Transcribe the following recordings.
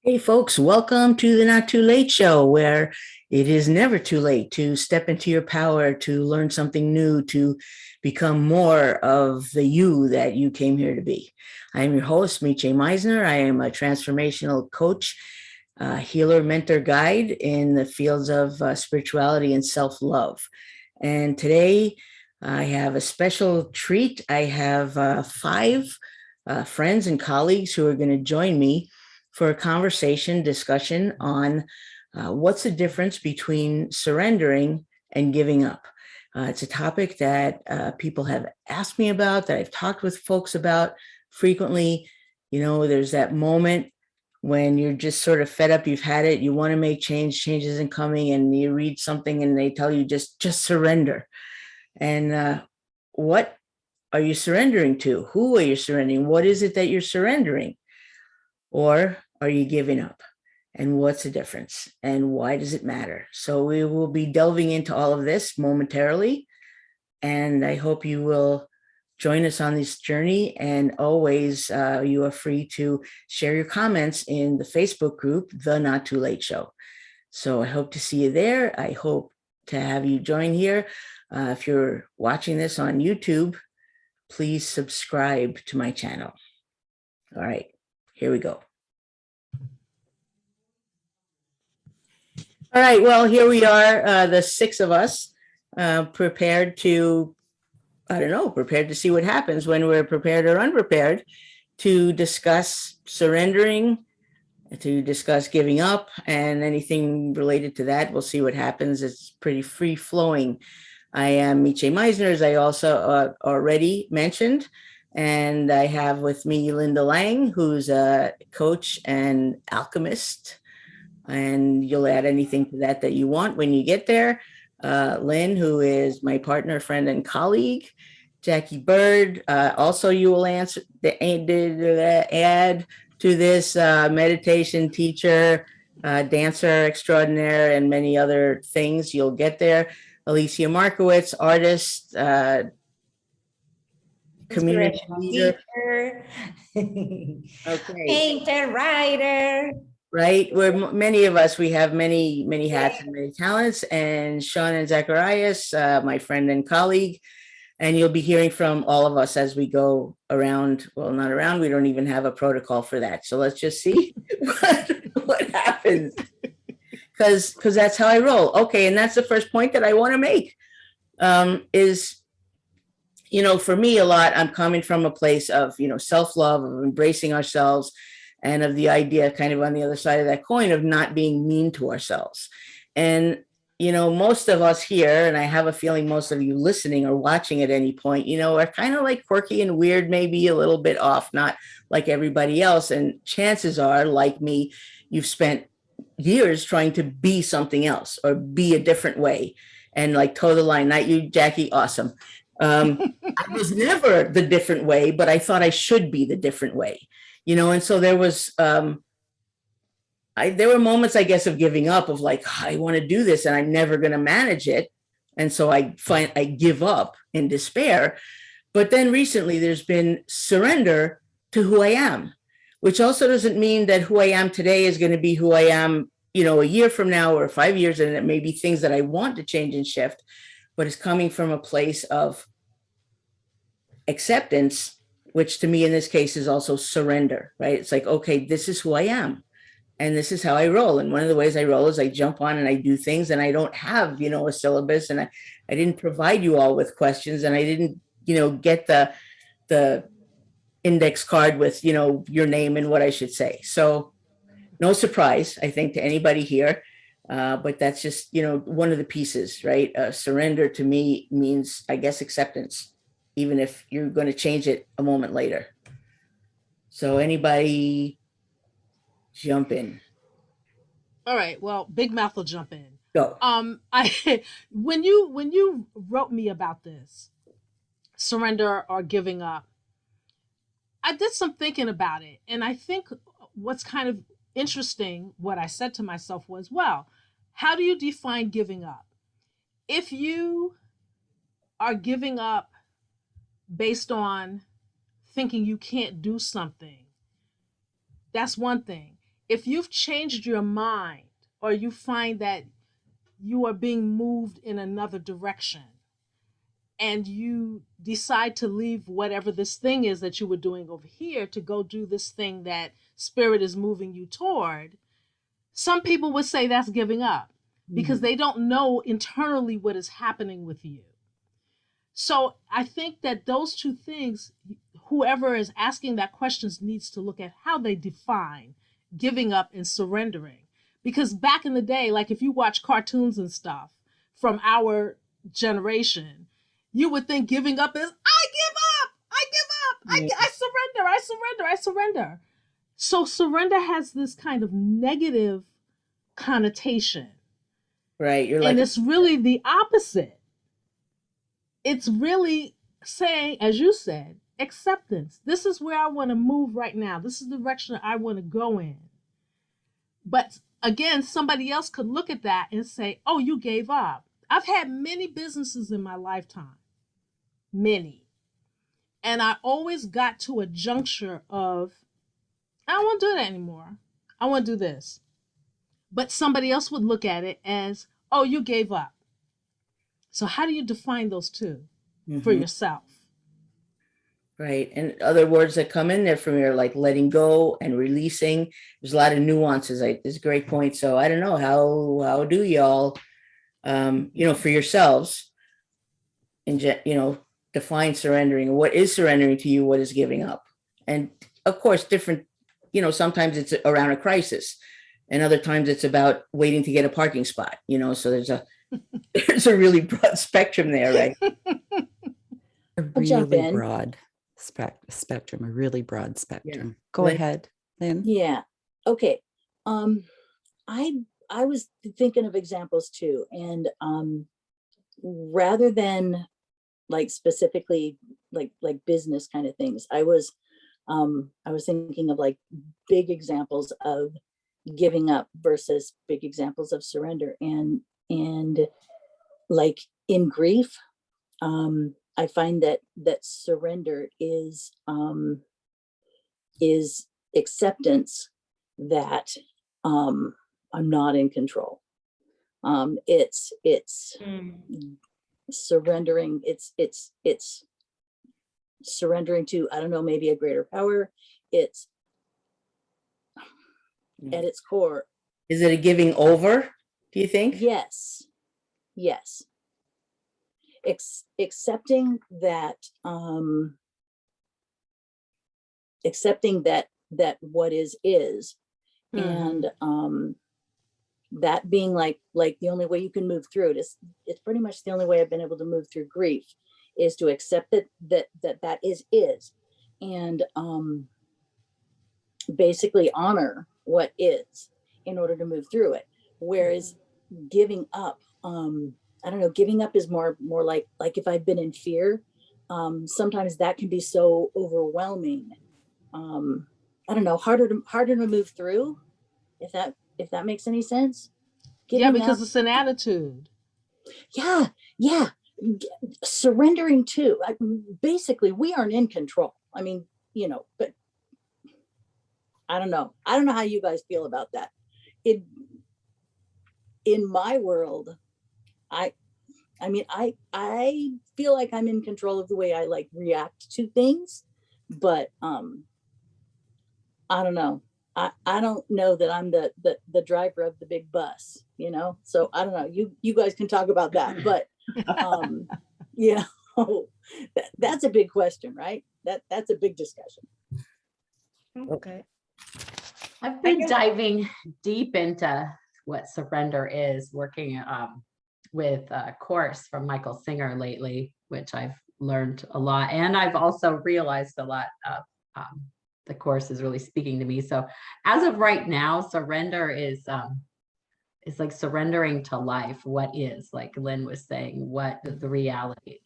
Hey, folks, welcome to the Not Too Late Show, where it is never too late to step into your power, to learn something new, to become more of the you that you came here to be. I am your host, Miche Meisner. I am a transformational coach, healer, mentor, guide in the fields of spirituality and self love. And today I have a special treat. I have five friends and colleagues who are going to join me for a conversation discussion on what's the difference between surrendering and giving up. It's a topic that people have asked me about, that I've talked with folks about frequently. You know, there's that moment when you're just sort of fed up, you've had it, you want to make change isn't coming, and you read something and they tell you just surrender. And what are you surrendering to? Who are you surrendering? What is it that you're surrendering? Or are you giving up? And what's the difference? And why does it matter? So we will be delving into all of this momentarily. And I hope you will join us on this journey. And always, you are free to share your comments in the Facebook group, The Not Too Late Show. So I hope to see you there. I hope to have you join here. If you're watching this on YouTube, please subscribe to my channel. All right, here we go. All right, well, here we are, the six of us, prepared to, I don't know, prepared to see what happens when we're prepared or unprepared to discuss surrendering, to discuss giving up, and anything related to that. We'll see what happens. It's pretty free flowing. I am Miche Meisner, as I also already mentioned, and I have with me Linda Lang, who's a coach and alchemist, and you'll add anything to that you want when you get there. Lynn, who is my partner, friend, and colleague. Jackie Bird, also you will answer add to this, meditation teacher, dancer extraordinaire, and many other things. You'll get there. Alicia Markowitz, artist, community leader. Teacher, Okay. painter, writer. Right, where many of us, we have many hats and many talents. And Sean and Zacharias, my friend and colleague, and you'll be hearing from all of us as we go around. Well, not around, we don't even have a protocol for that, so let's just see what happens, because that's how I roll. Okay, and that's the first point that I want to make, is, you know, for me, a lot, I'm coming from a place of, you know, self-love, of embracing ourselves, and of the idea, kind of on the other side of that coin, of not being mean to ourselves. And, you know, most of us here, and I have a feeling most of you listening or watching at any point, you know, are kind of like quirky and weird, maybe a little bit off, not like everybody else. And chances are, like me, you've spent years trying to be something else or be a different way, and like toe the line. Not you, Jackie, awesome. I was never the different way, but I thought I should be the different way, you know. And so there was, there were moments, I guess, of giving up, of like, "Oh, I want to do this and I'm never going to manage it." And so I give up in despair. But then recently there's been surrender to who I am, which also doesn't mean that who I am today is going to be who I am, you know, a year from now or 5 years. And it may be things that I want to change and shift, but it's coming from a place of acceptance, which to me in this case is also surrender, right? It's like, okay, this is who I am and this is how I roll. And one of the ways I roll is I jump on and I do things, and I don't have, you know, a syllabus, and I didn't provide you all with questions, and I didn't, you know, get the index card with, you know, your name and what I should say. So no surprise, I think, to anybody here. But that's just, you know, one of the pieces, right? Surrender to me means, I guess, acceptance, even if you're going to change it a moment later. So anybody jump in. All right. Well, Big Mouth will jump in. Go. I when you wrote me about this, surrender or giving up, I did some thinking about it, and I think what's kind of interesting, what I said to myself was, well, how do you define giving up? If you are giving up based on thinking you can't do something, that's one thing. if you've changed your mind or you find that you are being moved in another direction and you decide to leave whatever this thing is that you were doing over here to go do this thing that spirit is moving you toward, some people would say that's giving up because they don't know internally what is happening with you. So I think that those two things, whoever is asking that questions needs to look at how they define giving up and surrendering. Because back in the day, like if you watch cartoons and stuff from our generation, you would think giving up is, I give up, I give up, I surrender, I surrender, I surrender. So surrender has this kind of negative connotation. Right. You're And like, it's really the opposite. It's really saying, as you said, acceptance. This is where I want to move right now. This is the direction I want to go in. But again, somebody else could look at that and say, oh, you gave up. I've had many businesses in my lifetime, many. And I always got to a juncture of, I don't want to do that anymore. I want to do this. But somebody else would look at it as, oh, you gave up. So how do you define those two for yourself? right. And other words that come in there from here, like letting go and releasing. There's a lot of nuances. It's a great point. So I don't know, how do y'all, for yourselves, define surrendering? What is surrendering to you? What is giving up? And of course, different, sometimes it's around a crisis, and other times it's about waiting to get a parking spot. So there's a really broad spectrum there, right? A really broad spectrum, a really broad spectrum. Yeah. Go Lynn? ahead, Lynn. Yeah. Okay. I was thinking of examples too, and rather than like specifically like business kind of things, I was thinking of like big examples of giving up versus big examples of surrender, and like in grief, I find that surrender is acceptance that I'm not in control. It's surrendering. It's surrendering to, I don't know, maybe a greater power. It's at its core. Is it a giving over, do you think? Yes. Accepting that what is, and that being like the only way you can move through it is, it's pretty much the only way I've been able to move through grief, is to accept that is, and basically honor what is in order to move through it. Whereas giving up, I don't know, giving up is more like if I've been in fear, sometimes that can be so overwhelming. I don't know, harder to move through, if that makes any sense. Yeah, because it's an attitude. Yeah. Surrendering to, basically, we aren't in control. I mean, but I don't know how you guys feel about that. In my world, I feel like I'm in control of the way I like react to things, but I don't know. I don't know that I'm the driver of the big bus, so I don't know. You guys can talk about that, but that's a big question, right? That's a big discussion. Okay. I've been diving deep into what surrender is, working with a course from Michael Singer lately, which I've learned a lot. And I've also realized a lot of the course is really speaking to me. So as of right now, surrender is like surrendering to life. What is, like Lynn was saying, what the reality.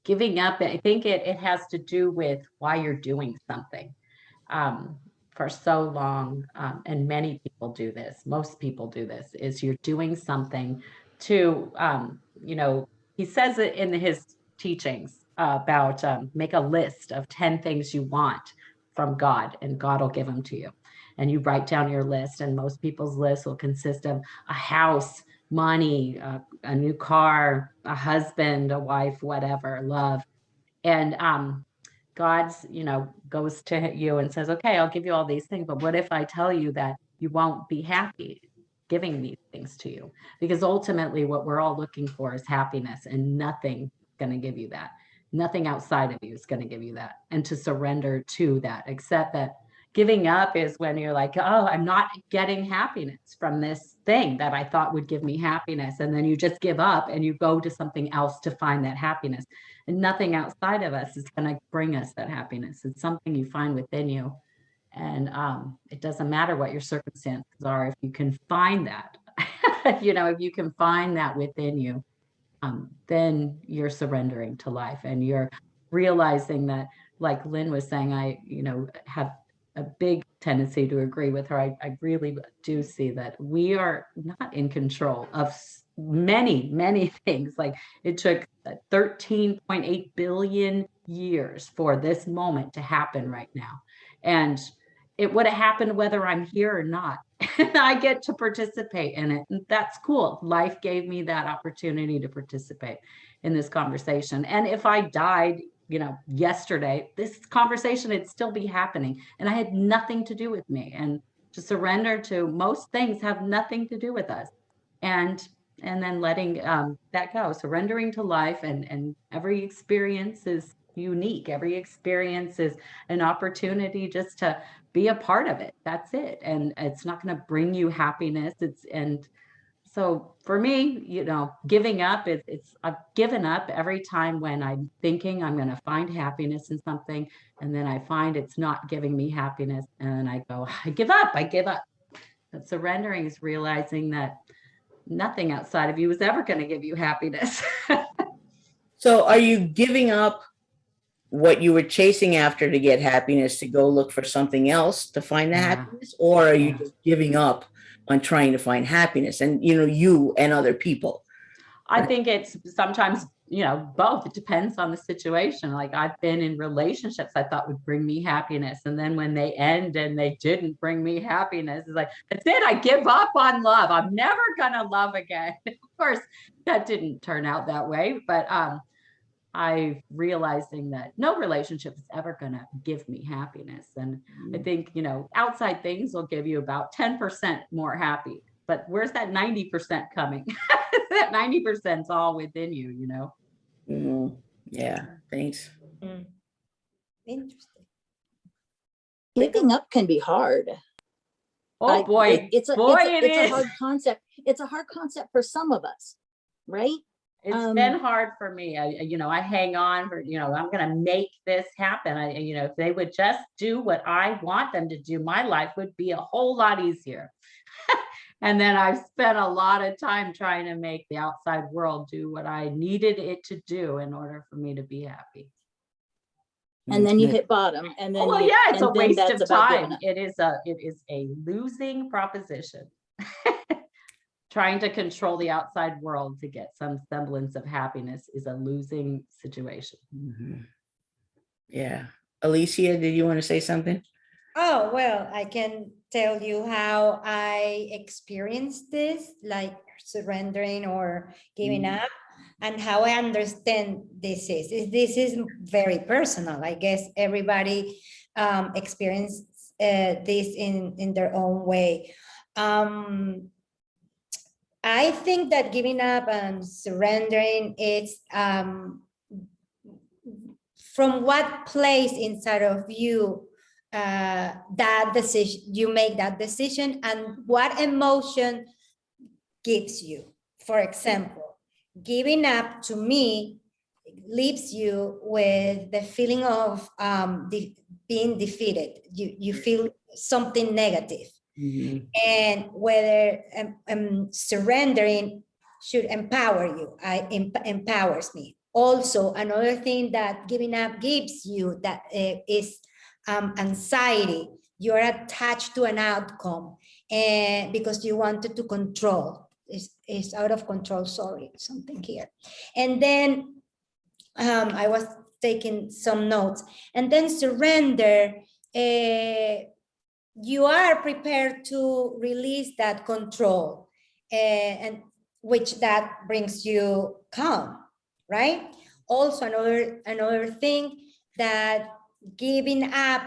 Giving up, I think it has to do with why you're doing something. For so long, and many people do this, most people do this, is you're doing something to, he says it in his teachings about make a list of 10 things you want from God, and God will give them to you. and you write down your list, and most people's list will consist of a house, money, a new car, a husband, a wife, whatever, love. And God's, goes to you and says, okay, I'll give you all these things, but what if I tell you that you won't be happy giving these things to you? Because ultimately what we're all looking for is happiness, and nothing going to give you that. Nothing outside of you is going to give you that. And to surrender to that, accept that giving up is when you're like, oh, I'm not getting happiness from this thing that I thought would give me happiness. And then you just give up and you go to something else to find that happiness. And nothing outside of us is going to bring us that happiness. It's something you find within you. And it doesn't matter what your circumstances are. If you can find that, if you can find that within you, then you're surrendering to life, and you're realizing that, like Lynn was saying, I have a big tendency to agree with her. I really do see that we are not in control of many, many things. Like, it took 13.8 billion years for this moment to happen right now. And it would have happened whether I'm here or not. And I get to participate in it. And that's cool. Life gave me that opportunity to participate in this conversation. And if I died, yesterday, this conversation would still be happening. And I had nothing to do with me. And to surrender to most things have nothing to do with us. And then letting that go, surrendering to life, and every experience is unique. Every experience is an opportunity just to be a part of it. That's it. And it's not going to bring you happiness. And so for me, giving up, I've given up every time when I'm thinking I'm going to find happiness in something, and then I find it's not giving me happiness, and I go, I give up. But surrendering is realizing that nothing outside of you is ever going to give you happiness. So are you giving up what you were chasing after to get happiness to go look for something else to find the happiness? Or are you just giving up on trying to find happiness, and, you and other people? I think it's sometimes, both. It depends on the situation. Like, I've been in relationships I thought would bring me happiness, and then when they end and they didn't bring me happiness, it's like, that's it. I give up on love. I'm never gonna love again. Of course, that didn't turn out that way, but I realizing that no relationship is ever going to give me happiness. And I think, outside things will give you about 10% more happy, but where's that 90% coming? That 90% is all within you, Mm-hmm. Yeah, thanks. Interesting. Giving up can be hard. Oh boy, It's a hard concept. It's a hard concept for some of us, right? It's been hard for me. I hang on for, I'm going to make this happen. If they would just do what I want them to do, my life would be a whole lot easier. And then I've spent a lot of time trying to make the outside world do what I needed it to do in order for me to be happy. And then you hit bottom, and then it's a waste of time. It is a losing proposition. Trying to control the outside world to get some semblance of happiness is a losing situation. Mm-hmm. Yeah. Alicia, did you want to say something? Oh, well, I can tell you how I experienced this, like surrendering or giving up, and how I understand this is. This is very personal. I guess everybody experiences this in their own way. I think that giving up and surrendering, it's from what place inside of you that decision, you make that decision, and what emotion gives you. For example, giving up to me leaves you with the feeling of being defeated. You feel something negative. Mm-hmm. And whether surrendering should empower you. Empowers me. Also, another thing that giving up gives you that is anxiety. You're attached to an outcome, and because you wanted to control. It's out of control. Sorry, something here. And then I was taking some notes. And then surrender. you are prepared to release that control, and which that brings you calm, right? Also, another thing that giving up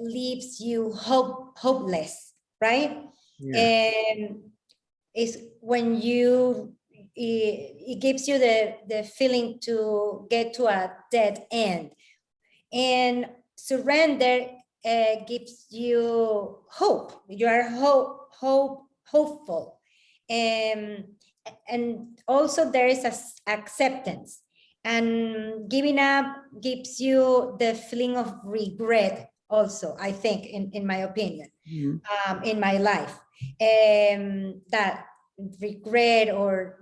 leaves you hopeless, right? And is when it gives you the feeling to get to a dead end. And surrender gives you hope. You are hopeful. And also there is acceptance. And giving up gives you the feeling of regret also, I think, in my opinion, in my life. That regret, or,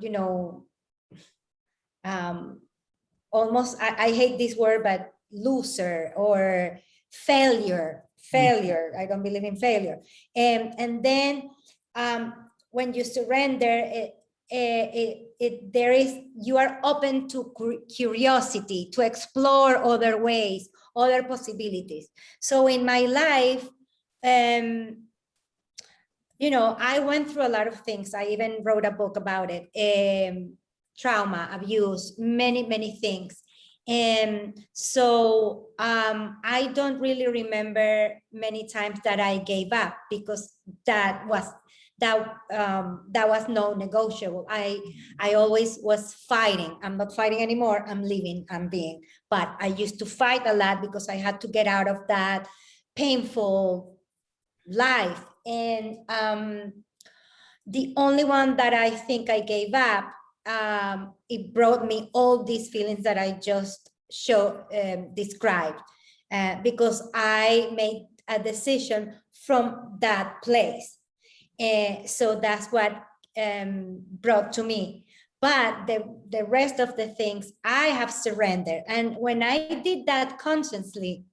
almost, I hate this word, but loser or failure. I don't believe in failure. And then when you surrender, you are open to curiosity, to explore other ways, other possibilities. So in my life, I went through a lot of things. I even wrote a book about it. Trauma, abuse, many things. And so I don't really remember many times that I gave up, because that was non-negotiable. I always was fighting. I'm not fighting anymore. I'm living, I'm being. But I used to fight a lot because I had to get out of that painful life. And the only one that I think I gave up, it brought me all these feelings that I just described, because I made a decision from that place. So that's what brought to me. But the rest of the things I have surrendered. And when I did that consciously,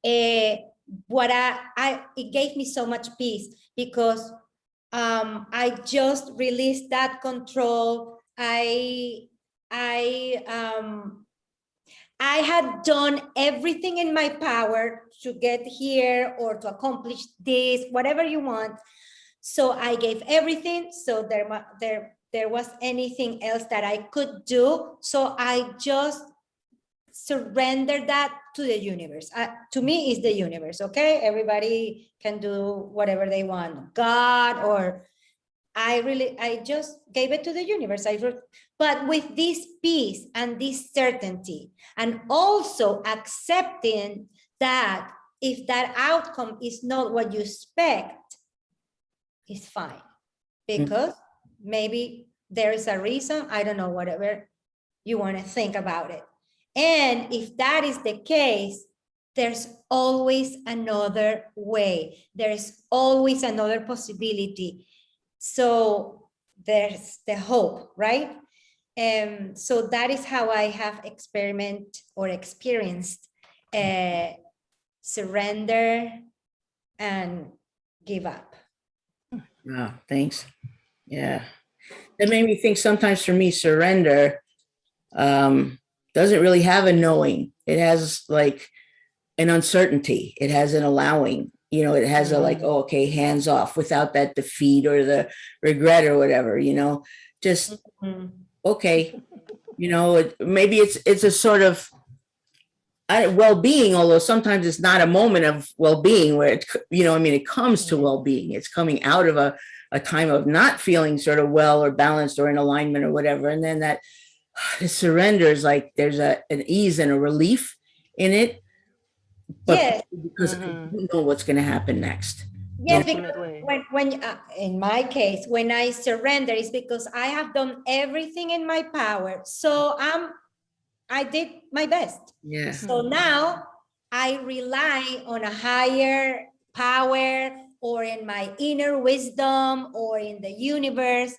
it gave me so much peace, because I just released that control. I had done everything in my power to get here or to accomplish this, whatever you want. So I gave everything. So there was anything else that I could do. So I just surrendered that to the universe. To me, is the universe. Okay, everybody can do whatever they want, God, or I just gave it to the universe. But with this peace and this certainty, and also accepting that if that outcome is not what you expect, it's fine, because maybe there is a reason. I don't know, whatever you want to think about it. And if that is the case, there's always another way. There's always another possibility. So there's the hope, right? So that is how I have experienced surrender and give up. Oh, thanks. Yeah. That made me think sometimes for me, surrender doesn't really have a knowing. It has like an uncertainty. It has an allowing, it has a like, oh, okay, hands off, without that defeat or the regret or whatever, just, okay, maybe it's a sort of well-being, although sometimes it's not a moment of well-being where it comes to well-being. It's coming out of a time of not feeling sort of well or balanced or in alignment or whatever. And then that the surrender is like, there's an ease and a relief in it. But yes, because I don't know what's going to happen next. Yes, because when in my case, when I surrender, it's because I have done everything in my power. So I did my best. Yeah. So now I rely on a higher power, or in my inner wisdom, or in the universe.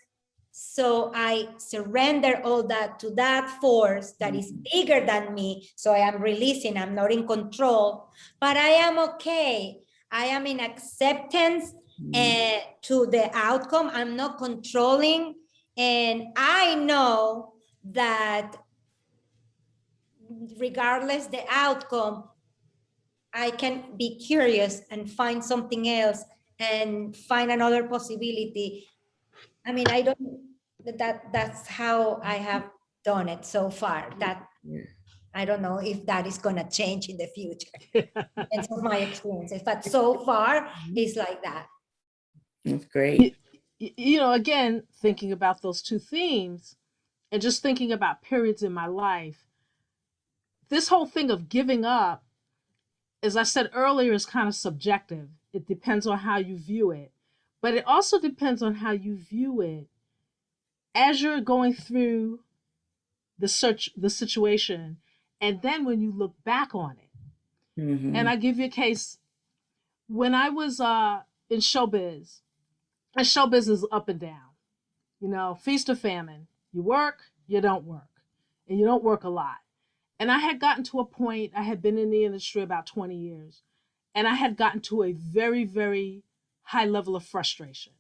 So I surrender all that to that force that is bigger than me. So I am releasing, I'm not in control, but I am okay. I am in acceptance to the outcome. I'm not controlling. And I know that regardless the outcome, I can be curious and find something else and find another possibility. I mean, I don't, that's how I have done it so far. That Yeah. I don't know if that is going to change in the future. Depends on my experiences, but so far it's like that. That's great. You know, again, thinking about those two themes and just thinking about periods in my life, this whole thing of giving up, as I said earlier, is kind of subjective. It depends on how you view it, but it also depends on how you view it as you're going through the situation, and then when you look back on it. Mhm. And I give you a case. When I was in showbiz, and showbiz is up and down, you know, feast or famine. You work, you don't work, and you don't work a lot. And I had gotten to a point, I had been in the industry about 20 years, and I had gotten to a very, very high level of frustration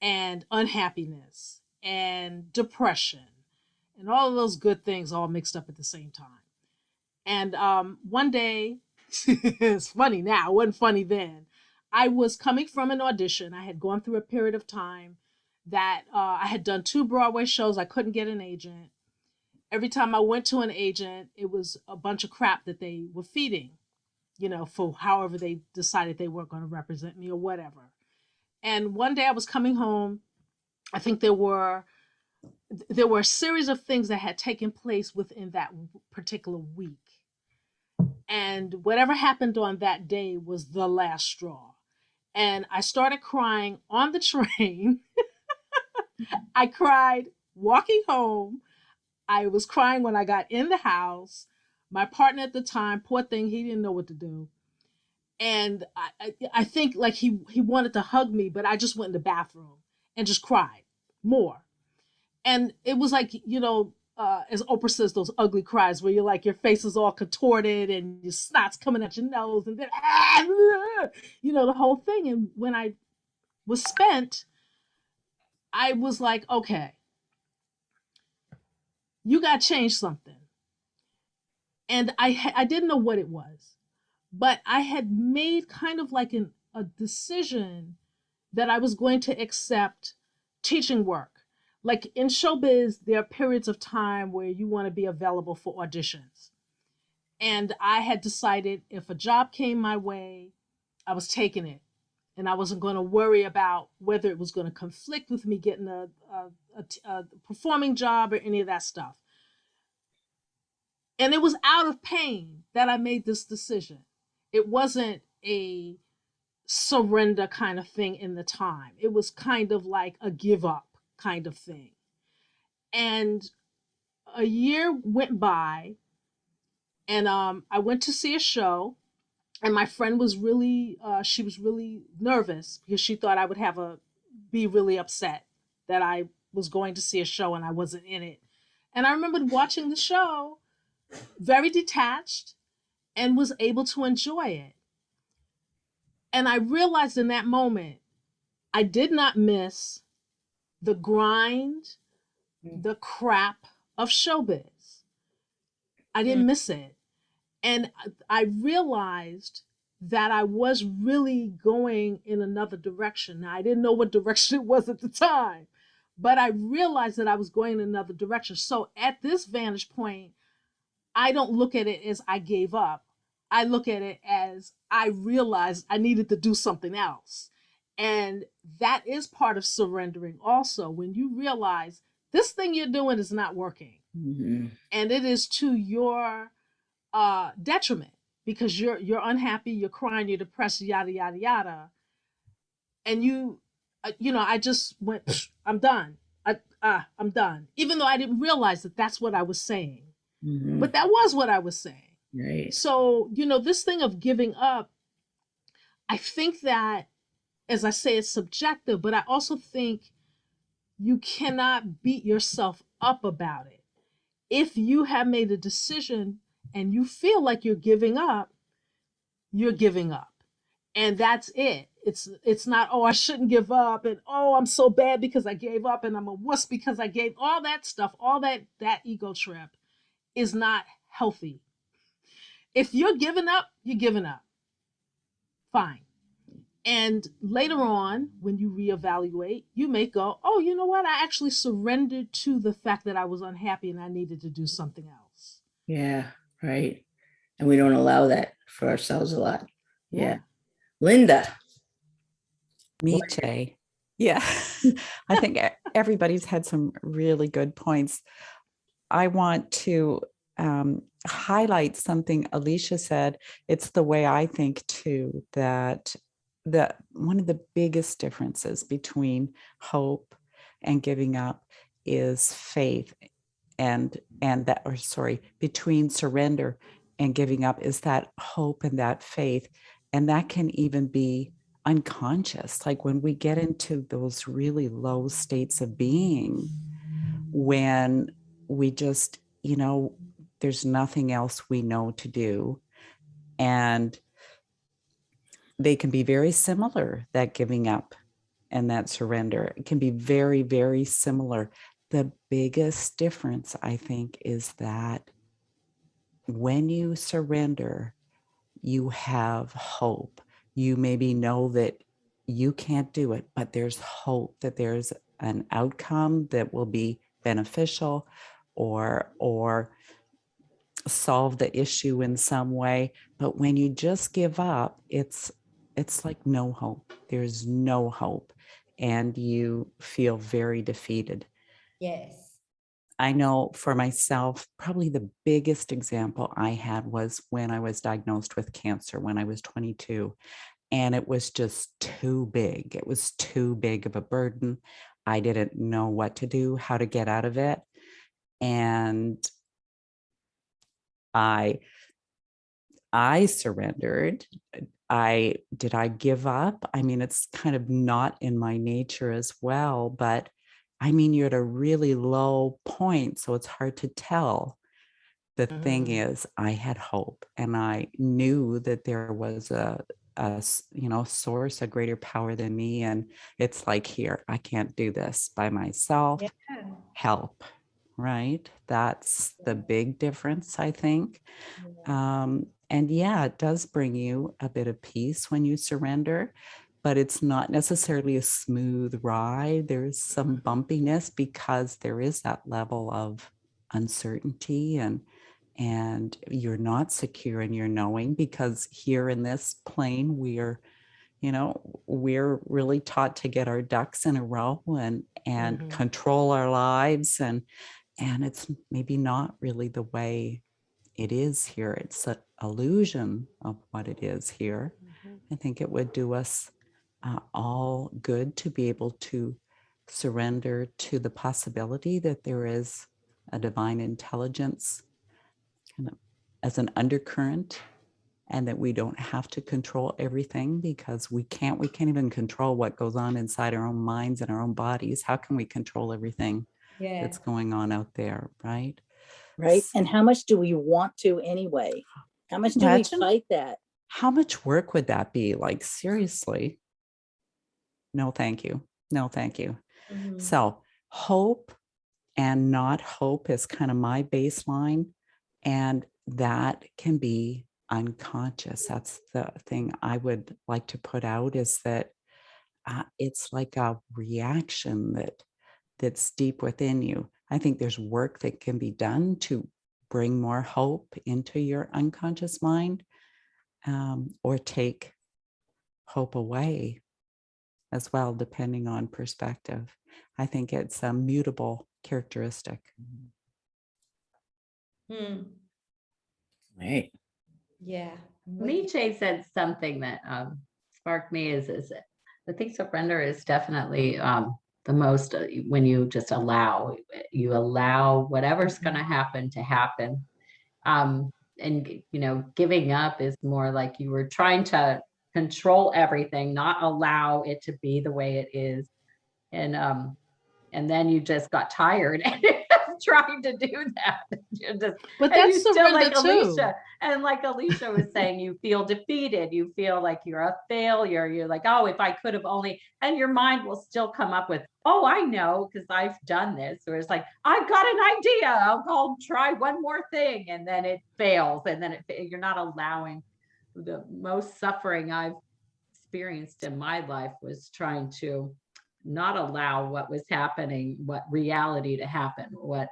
and unhappiness and depression and all of those good things all mixed up at the same time. And one day, it's funny now, it wasn't funny then. I was coming from an audition. I had gone through a period of time that I had done 2 Broadway shows. I couldn't get an agent. Every time I went to an agent, it was a bunch of crap that they were feeding, you know, for however they decided they weren't going to represent me or whatever. And one day I was coming home. I think there were a series of things that had taken place within that particular week. And whatever happened on that day was the last straw. And I started crying on the train. I cried walking home. I was crying when I got in the house. My partner at the time, poor thing, he didn't know what to do. And I think like he wanted to hug me, but I just went in the bathroom and just cried more. And it was like, you know, as Oprah says, those ugly cries where you're like, your face is all contorted and your snot's coming at your nose and then, you know, the whole thing. And when I was spent, I was like, okay, you got to change something. And I didn't know what it was, but I had made kind of like a decision that I was going to accept teaching work. Like in showbiz, there are periods of time where you want to be available for auditions. And I had decided if a job came my way, I was taking it. And I wasn't going to worry about whether it was going to conflict with me getting a performing job or any of that stuff. And it was out of pain that I made this decision. It wasn't a surrender kind of thing in the time. It was kind of like a give up kind of thing. And a year went by, and I went to see a show, and my friend was really, she was really nervous because she thought I would be really upset that I was going to see a show and I wasn't in it. And I remembered watching the show, very detached, and was able to enjoy it. And I realized in that moment, I did not miss the grind, the crap of showbiz. I didn't miss it. And I realized that I was really going in another direction. Now, I didn't know what direction it was at the time, but I realized that I was going in another direction. So at this vantage point, I don't look at it as I gave up. I look at it as I realized I needed to do something else. And that is part of surrendering also, when you realize this thing you're doing is not working. Mm-hmm. And it is to your detriment because you're unhappy, you're crying, you're depressed, yada, yada, yada. And I just went, I'm done. I'm done. Even though I didn't realize that that's what I was saying. Mm-hmm. But that was what I was saying. Right. So, this thing of giving up, I think that, as I say, it's subjective, but I also think you cannot beat yourself up about it. If you have made a decision and you feel like you're giving up, you're giving up. And that's it. It's not, oh, I shouldn't give up, and oh, I'm so bad because I gave up, and I'm a wuss because I gave all that stuff, all that ego trip is not healthy. If you're giving up, you're giving up. Fine. And later on, when you reevaluate, you may go, oh, you know what? I actually surrendered to the fact that I was unhappy and I needed to do something else. Yeah, right. And we don't allow that for ourselves a lot. Yeah. Yeah. Linda. Me, What- Jay. Yeah. I think everybody's had some really good points. I want to highlight something Alicia said. It's the way I think too, that one of the biggest differences between hope and giving up is faith, and that, or sorry, between surrender and giving up is that hope and that faith. And that can even be unconscious, like when we get into those really low states of being, when we just, there's nothing else we know to do. And they can be very similar, that giving up and that surrender. It can be very, very similar. The biggest difference, I think, is that when you surrender, you have hope. You maybe know that you can't do it, but there's hope that there's an outcome that will be beneficial or solve the issue in some way. But when you just give up, it's like no hope. There's no hope, and you feel very defeated. Yes. I know for myself, probably the biggest example I had was when I was diagnosed with cancer when I was 22. And it was just too big. It was too big of a burden. I didn't know what to do, how to get out of it. And I surrendered. Did I give up? I mean, it's kind of not in my nature as well, but I mean, you're at a really low point, so it's hard to tell. The thing is, I had hope, and I knew that there was a source, a greater power than me. And it's like, here, I can't do this by myself. Yeah. Help, right? That's the big difference, I think. And yeah, it does bring you a bit of peace when you surrender, but it's not necessarily a smooth ride. There's some bumpiness because there is that level of uncertainty, and you're not secure in your knowing, because here in this plane, we're really taught to get our ducks in a row and control our lives. And it's maybe not really the way it is here. It's an illusion of what it is here. I think it would do us all good to be able to surrender to the possibility that there is a divine intelligence kind of as an undercurrent, and that we don't have to control everything, because we can't even control what goes on inside our own minds and our own bodies. How can we control everything that's going on out there, right? Right. And how much do we want to anyway? How much do we fight that? How much work would that be? Like, seriously? No, thank you. No, thank you. So hope and not hope is kind of my baseline. And that can be unconscious. That's the thing I would like to put out, is that it's like a reaction that's deep within you. I think there's work that can be done to bring more hope into your unconscious mind, or take hope away as well, depending on perspective. I think it's a mutable characteristic. Right. Yeah. Nietzsche said something that sparked me is I think surrender is definitely the most, when you just allow whatever's going to happen to happen. And giving up is more like you were trying to control everything, not allow it to be the way it is. And then you just got tired trying to do that. But that's surrender like too. Alicia, and like Alicia was saying, you feel defeated. You feel like you're a failure. You're like, oh, if I could have only, and your mind will still come up with, oh, I know, because I've done this. Or it's like, I've got an idea. I'll try one more thing. And then it fails. And then you're not allowing. The most suffering I've experienced in my life was trying to not allow what was happening, what reality to happen, what,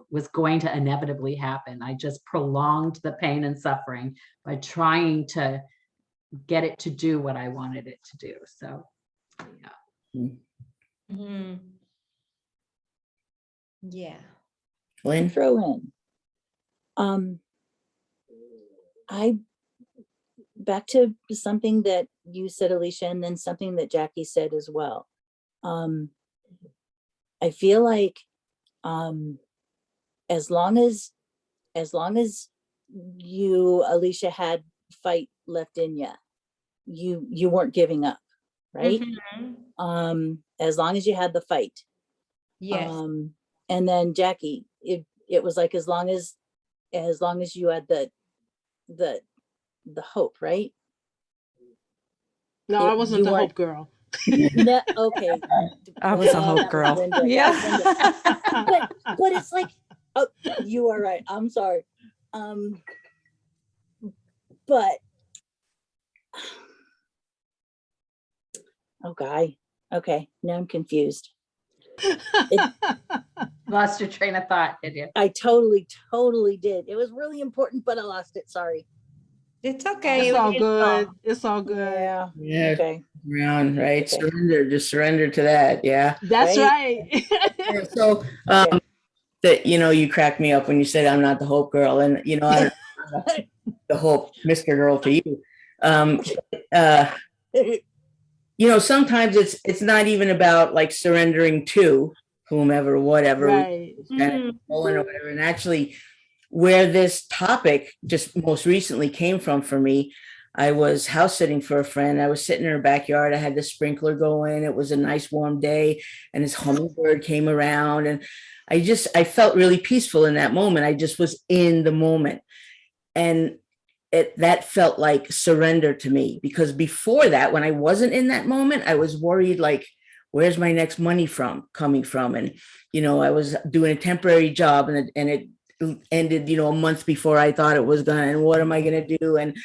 was going to inevitably happen. I just prolonged the pain and suffering by trying to get it to do what I wanted it to do. So, yeah. Mhm. Yeah. Lynn? Throw in. I back to something that you said, Alicia, and then something that Jackie said as well. I feel like as long as you, Alicia, had fight left in you weren't giving up, right? Mhm. As long as you had the fight. Yes. And then Jackie, it was like as long as you had the hope, right? No, I wasn't You the weren't- hope girl. No, okay. I was a Well, hope that was girl. Linda. That was Yeah. Linda. But it's like, oh, you are right. I'm sorry. But oh, guy. Okay, now I'm confused. Lost your train of thought, did you? I totally did. It was really important, but I lost it. Sorry. It's okay. It's all we- good. It's all good. Yeah. Yeah, Okay. around, right? Okay. Surrender, just surrender to that. Yeah. That's Right. right. Yeah, so Okay. that, you cracked me up when you said I'm not the hope girl, and I don't know, the hope Mr. Girl to you. Sometimes it's not even about like surrendering to whomever, whatever, Right. kind of controlling or whatever. And actually, where this topic just most recently came from for me, I was house sitting for a friend. I was sitting in her backyard. I had the sprinkler going. It was a nice warm day, and this hummingbird came around, and I felt really peaceful in that moment. I just was in the moment, and that felt like surrender to me, because before that, when I wasn't in that moment, I was worried, like, where's my next money coming from? And, I was doing a temporary job, and it ended, a month before I thought it was gonna, and what am I gonna do? And,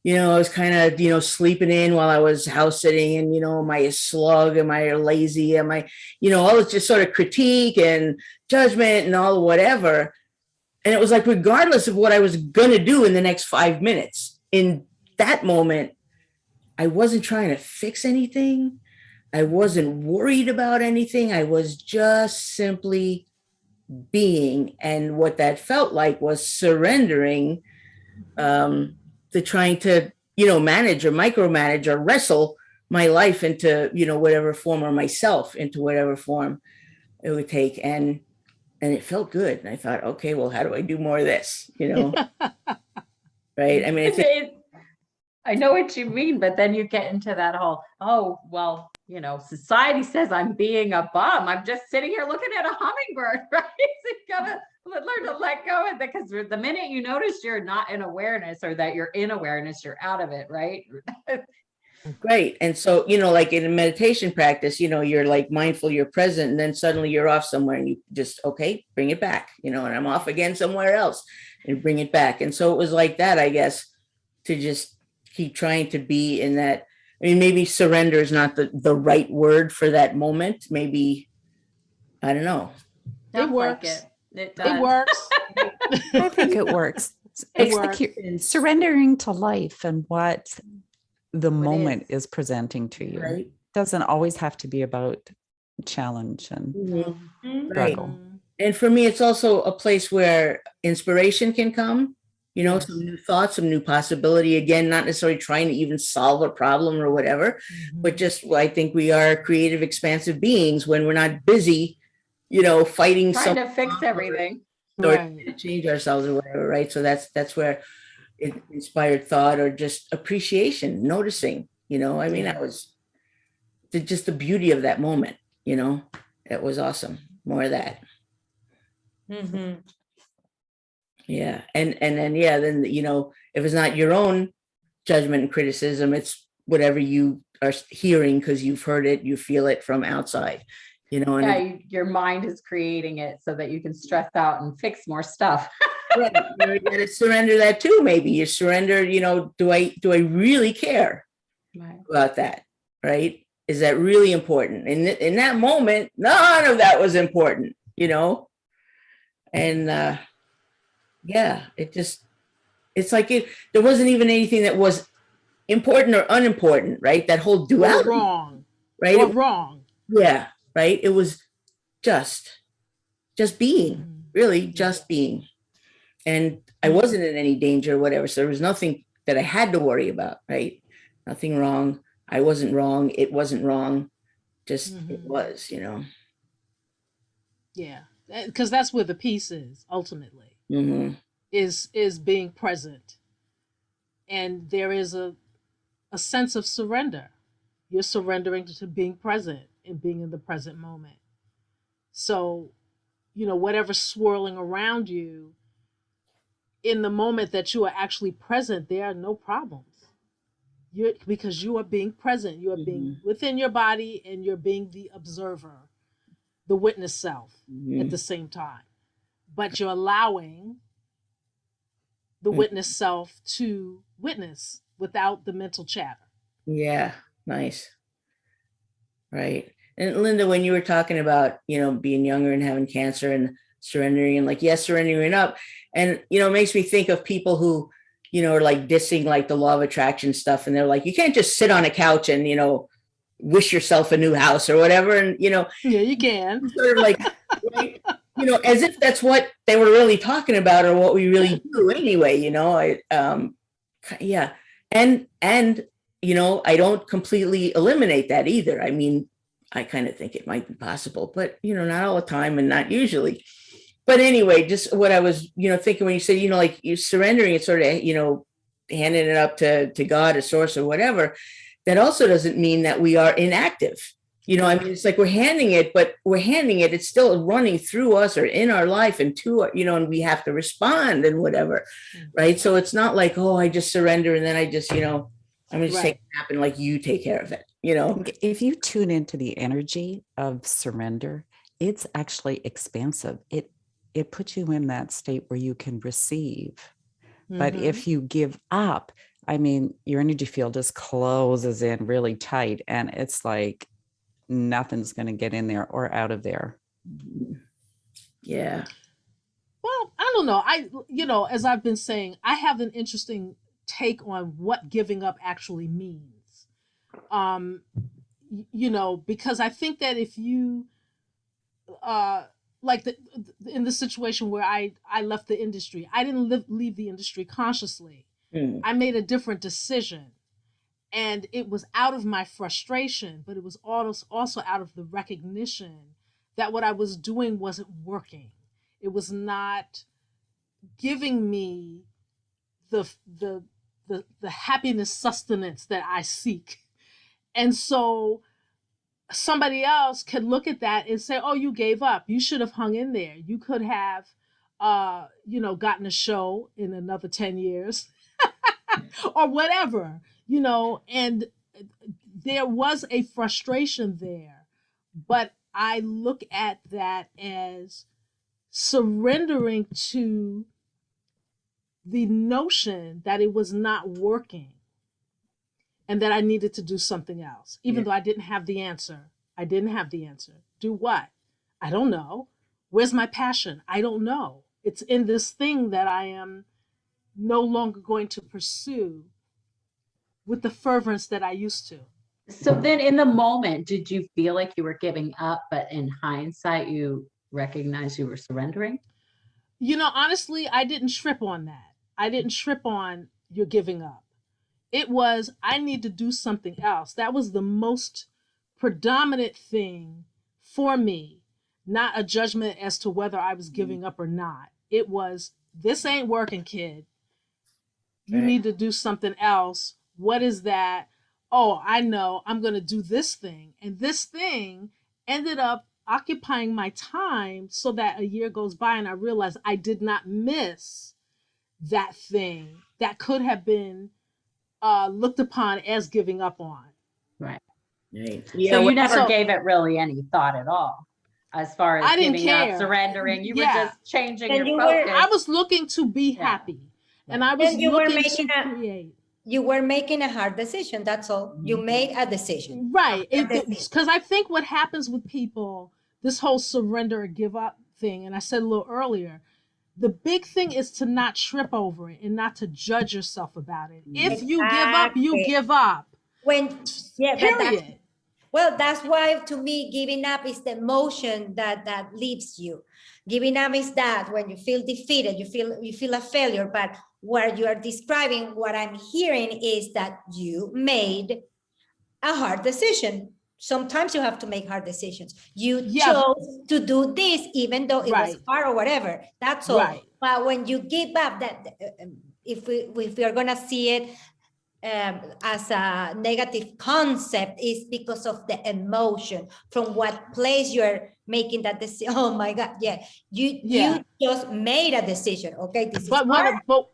I was kind of, sleeping in while I was house sitting, and, am I a slug? Am I lazy? Am I, all this just sort of critique and judgment and all whatever. And it was like, regardless of what I was going to do in the next 5 minutes, in that moment, I wasn't trying to fix anything. I wasn't worried about anything. I was just simply being. And what that felt like was surrendering to trying to, manage or micromanage or wrestle my life into, whatever form, or myself into whatever form it would take. And it felt good. And I thought, okay, well, how do I do more of this? Right. I mean, I know what you mean, but then you get into that whole, oh, well, society says I'm being a bum. I'm just sitting here looking at a hummingbird, right? So you gotta learn to let go of that, because the minute you notice you're not in awareness, or that you're in awareness, you're out of it, right? great. And so, like in a meditation practice, you're like mindful, you're present, and then suddenly you're off somewhere, and you just, okay, bring it back, and I'm off again somewhere else, and bring it back. And so it was like that, I guess, to just keep trying to be in that. I mean, maybe surrender is not the right word for that moment. Maybe, I don't know. Sounds like works. It does. It works. I think it works. It It's like works. you're surrendering to life and what the What moment is. is presenting to you. Right. Doesn't always have to be about challenge and Mhm. Right. struggle. And for me, it's also a place where inspiration can come, Yes. some new thoughts, some new possibility. Again, not necessarily trying to even solve a problem or whatever, but just, I think we are creative, expansive beings when we're not busy, fighting Trying something to fix everything. or Right. to change ourselves or whatever, right? So that's where inspired thought, or just appreciation, noticing, I mean, that was just the beauty of that moment, it was awesome. More of that. Mhm. Yeah. And then, yeah, then, if it's not your own judgment and criticism, it's whatever you are hearing, because you've heard it, you feel it from outside, and Yeah, your mind is creating it so that you can stress out and fix more stuff. right, you gotta surrender that too. Maybe you surrender, do I really care? Right. about that, right? Is that really important? And in that moment, none of that was important, you know? And yeah, it's like there wasn't even anything that was important or unimportant, right? That whole Or duality, wrong. right? Or wrong. Yeah, right. It was just being, Mhm. really just being. And I wasn't in any danger or whatever. So there was nothing that I had to worry about, right? Nothing wrong. I wasn't wrong. It wasn't wrong. Just it Mhm. was, you know. Yeah. Because that's where the peace is ultimately, Hmm. is being present. And there is a sense of surrender. You're surrendering to being present and being in the present moment. So, whatever's swirling around you, in the moment that you are actually present, there are no problems. Because you are being present, you are being Hmm. within your body, and you're being the observer, the witness self at Hmm. the same time. But you're allowing the witness self to witness without the mental chatter. Yeah, nice. Right. And Linda, when you were talking about, being younger and having cancer and surrendering and like, yes, surrendering up. And, it makes me think of people who, are like dissing like the law of attraction stuff. And they're like, you can't just sit on a couch and, wish yourself a new house or whatever. And, Yeah, you can. sort of like, right, as if that's what they were really talking about or what we really do anyway, yeah. And I don't completely eliminate that either. I mean, I kind of think it might be possible, but not all the time and not usually. But anyway, just what I was, thinking when you said, like you're surrendering it, sort of, handing it up to God, a source or whatever, that also doesn't mean that we are inactive. I mean, it's like we're handing it, but it's still running through us or in our life and to, and we have to respond and whatever. Right. So it's not like, oh, I just surrender and then I just, I'm going to just take Right. it happen, like you take care of it, If you tune into the energy of surrender, it's actually expansive. It puts you in that state where you can receive. But Mhm. if you give up, I mean, your energy field just closes in really tight, and it's like nothing's going to get in there or out of there. Yeah. Well, I don't know. As I've been saying, I have an interesting take on what giving up actually means. Um, because I think that if you, uh, like in the situation where I left the industry, I didn't leave the industry consciously. Mm. I made a different decision, and it was out of my frustration, but it was also out of the recognition that what I was doing wasn't working. It was not giving me the the the happiness sustenance that I seek. And so somebody else could look at that and say, "Oh, you gave up. You should have hung in there. You could have gotten a show in another 10 years or whatever." And there was a frustration there, but I look at that as surrendering to the notion that it was not working and that I needed to do something else, even Yeah. though I didn't have the answer. I didn't have the answer. Do what? I don't know. Where's my passion? I don't know. It's in this thing that I am no longer going to pursue with the fervence that I used to. So then in the moment, did you feel like you were giving up, but in hindsight, you recognize you were surrendering? Honestly, I didn't trip on that. I didn't trip on you're giving up. It was, I need to do something else. That was the most predominant thing for me, not a judgment as to whether I was giving up or not. It was, this ain't working, kid. You Right. need to do something else. What is that? Oh, I know. I'm going to do this thing. And this thing ended up occupying my time so that a year goes by and I realized I did not miss that thing that could have been looked upon as giving up on. Right. Right. So Yeah. you never So gave it really any thought at all as far as I didn't giving up, care. surrendering. You were Yeah. just changing And your you were focus. I was looking to be Yeah. happy and I was and you were looking making to a create. you were making a hard decision. That's all. You made a decision. Right. A decision. Because I think what happens with people, this whole surrender or give up thing, and I said a little earlier, the big thing is to not trip over it and not to judge yourself about it. If you give up, you Exactly. give up. When, yeah, but that's, Period. well, that's why to me, giving up is the emotion that leaves you. Giving up is that when you feel defeated, you feel a failure. But what you are describing, what I'm hearing is that you made a hard decision. Sometimes you have to make hard decisions. You Yeah. chose to do this, even though it was Right. hard or whatever. That's all. Right. But when you give up, that if we are gonna see it as a negative concept, is because of the emotion from what place you're making that decision. Oh my God, yeah, Yeah. you just made a decision. Okay, this But is hard. but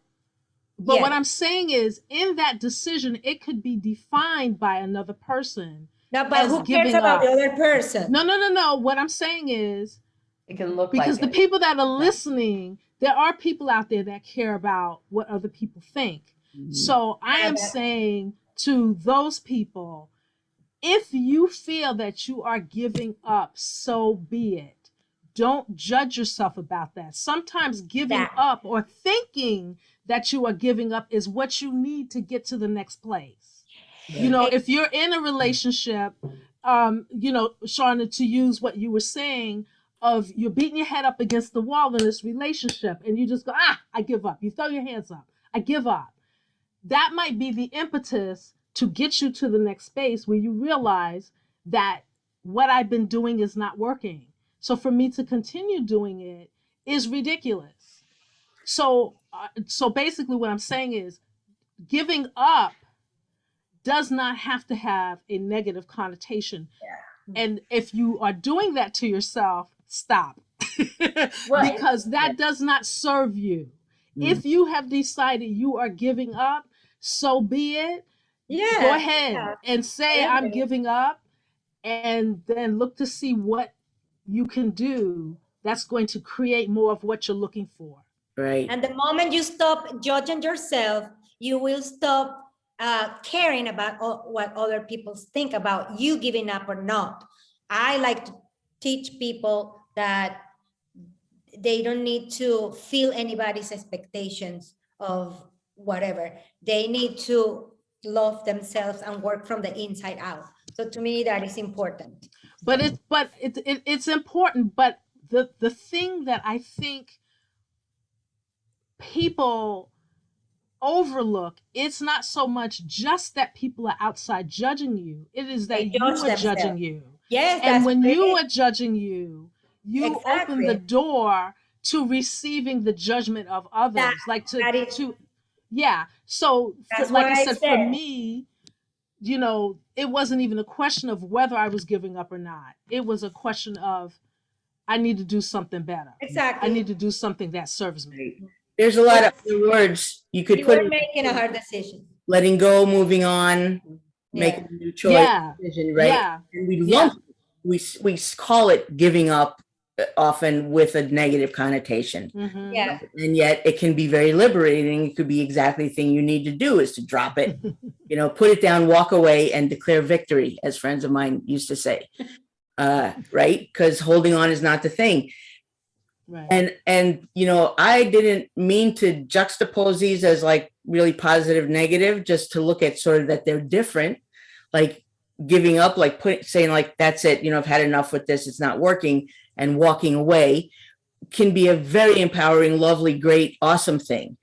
Yeah. what I'm saying is, in that decision, it could be defined by another person. No, but as who cares giving about the up. other person? No. What I'm saying is, It can look because like the people that are listening, there are people out there that care about what other people think. So I am saying to those people, if you feel that you are giving up, so be it. Don't judge yourself about that. Sometimes giving That. up or thinking that you are giving up is what you need to get to the next place. You know, if you're in a relationship, you know, Shauna, to use what you were saying, of you're beating your head up against the wall in this relationship and you just go, I give up. You throw your hands up. I give up. That might be the impetus to get you to the next space where you realize that what I've been doing is not working. So for me to continue doing it is ridiculous. So basically what I'm saying is, giving up does not have to have a negative connotation. Yeah. And if you are doing that to yourself, stop. Because that does not serve you. If you have decided you are giving up, so be it. Yeah. Go ahead and say, I'm giving up, and then look to see what you can do that's going to create more of what you're looking for. Right. And the moment you stop judging yourself, you will stop caring about what other people think about you giving up or not. I like to teach people that they don't need to feel anybody's expectations of whatever. They need to love themselves and work from the inside out. So to me, that is important. But it's important. But the thing that I think people overlook, it's not so much just that people are outside judging you. It is that you are judging you. Yes. And when you are judging you, you Exactly. open the door to receiving the judgment of others. Yeah. So like I said, for me, you know, it wasn't even a question of whether I was giving up or not. It was a question of, I need to do something better. Exactly. I need to do something that serves me. There's a lot of other words you could put. You're making a hard decision. Letting go, moving on, making a new choice, decision, right? Yeah. And we call it giving up often with a negative connotation. Mm-hmm. Yeah. And yet it can be very liberating. It could be exactly the thing you need to do is to drop it, you know, put it down, walk away, and declare victory, as friends of mine used to say. Right? Because holding on is not the thing. Right. And you know, I didn't mean to juxtapose these as like really positive, negative, just to look at sort of that they're different, like giving up, like saying like, that's it, you know, I've had enough with this, it's not working, and walking away can be a very empowering, lovely, great, awesome thing.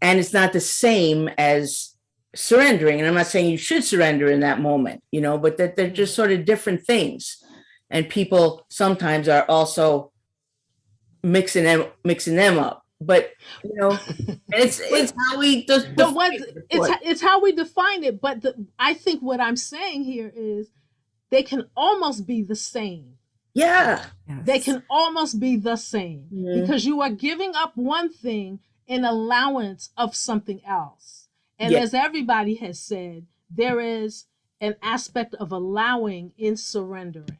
And it's not the same as surrendering. And I'm not saying you should surrender in that moment, you know, but that they're just sort of different things. And people sometimes are also mixing them up, but you know, it's how we just it's how we define it. But I think what I'm saying here is they can almost be the same. Yeah, they can almost be the same, because you are giving up one thing in allowance of something else. And as everybody has said, there is an aspect of allowing in surrendering.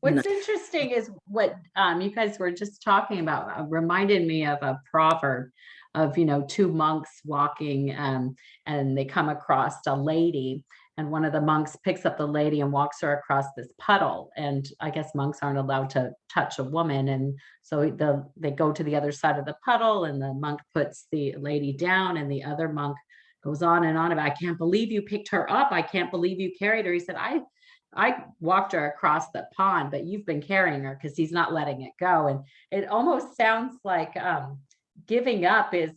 What's interesting is what you guys were just talking about reminded me of a proverb. of, two monks walking, and they come across a lady, and one of the monks picks up the lady and walks her across this puddle. And I guess monks aren't allowed to touch a woman. And so they go to the other side of the puddle, and the monk puts the lady down, and the other monk goes on and on about, I can't believe you picked her up. I can't believe you carried her. He said, I walked her across the pond, but you've been carrying her, because he's not letting it go. And it almost sounds like giving up is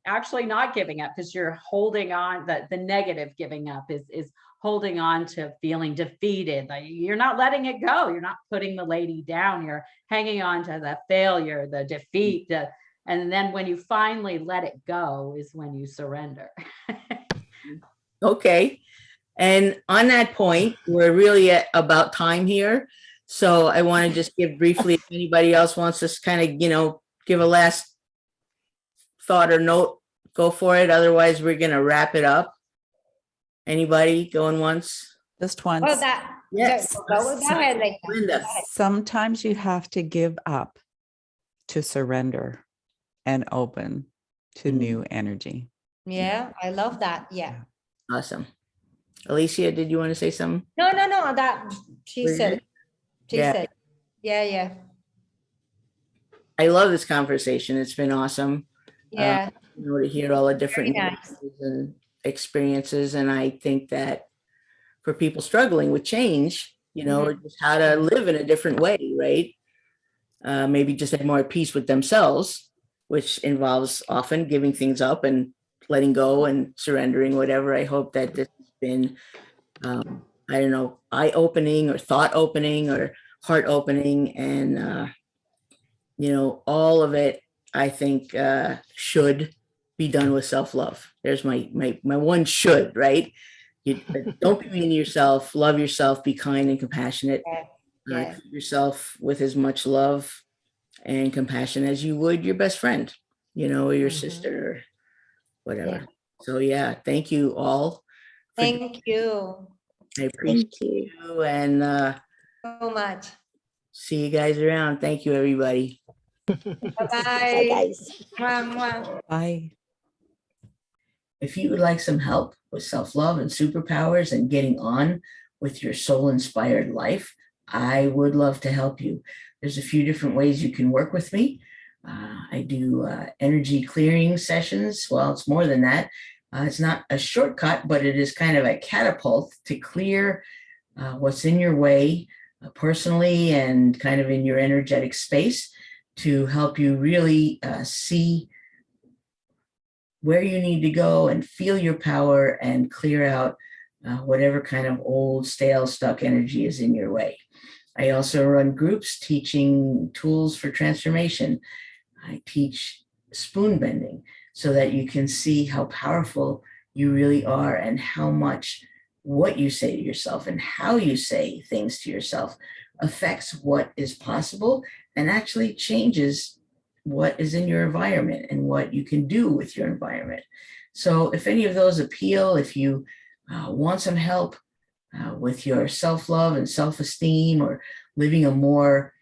actually not giving up, because you're holding on. The negative giving up is holding on to feeling defeated. Like, you're not letting it go. You're not putting the lady down. You're hanging on to the failure, the defeat, and then when you finally let it go is when you surrender. Okay. And on that point, we're really at about time here. So I want to just give briefly, if anybody else wants to kind of, give a last thought or note, go for it. Otherwise, we're going to wrap it up. Anybody going once? Just once. Well, that, Yes. go ahead, Lisa. Linda. Sometimes you have to give up to surrender and open to new energy. Yeah, I love that. Yeah. Awesome. Alicia, did you want to say something? No, that she We're said. good? She Yeah. said. Yeah. I love this conversation. It's been awesome. Yeah. To hear all the different Very nice. nuances and experiences. And I think that for people struggling with change, or just how to live in a different way, right? Maybe just have more peace with themselves, which involves often giving things up and letting go and surrendering, whatever. I hope that this has been, eye-opening or thought-opening or heart-opening. And, all of it, I think, should be done with self-love. There's my one should, right? You don't be mean to yourself, love yourself, be kind and compassionate. Yeah. Treat yourself with as much love and compassion as you would your best friend, or your sister, or whatever. Yeah. So yeah, thank you all. Thank you I appreciate you, and so much. see you guys around. Thank you, everybody. Bye, Bye. guys. Mwah. Bye. If you would like some help with self-love and superpowers and getting on with your soul-inspired life, I would love to help you. There's a few different ways you can work with me. I do energy clearing sessions. Well, it's more than that. It's not a shortcut, but it is kind of a catapult to clear what's in your way personally and kind of in your energetic space, to help you really see where you need to go and feel your power and clear out whatever kind of old, stale, stuck energy is in your way. I also run groups teaching tools for transformation. I teach spoon bending so that you can see how powerful you really are and how much what you say to yourself and how you say things to yourself affects what is possible and actually changes what is in your environment and what you can do with your environment. So if any of those appeal, if you want some help with your self-love and self-esteem, or living a more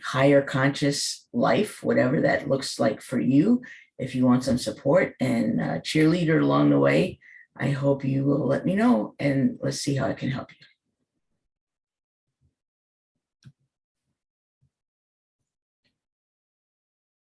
higher conscious life, whatever that looks like for you, if you want some support and a cheerleader along the way, I hope you will let me know, and let's see how I can help you.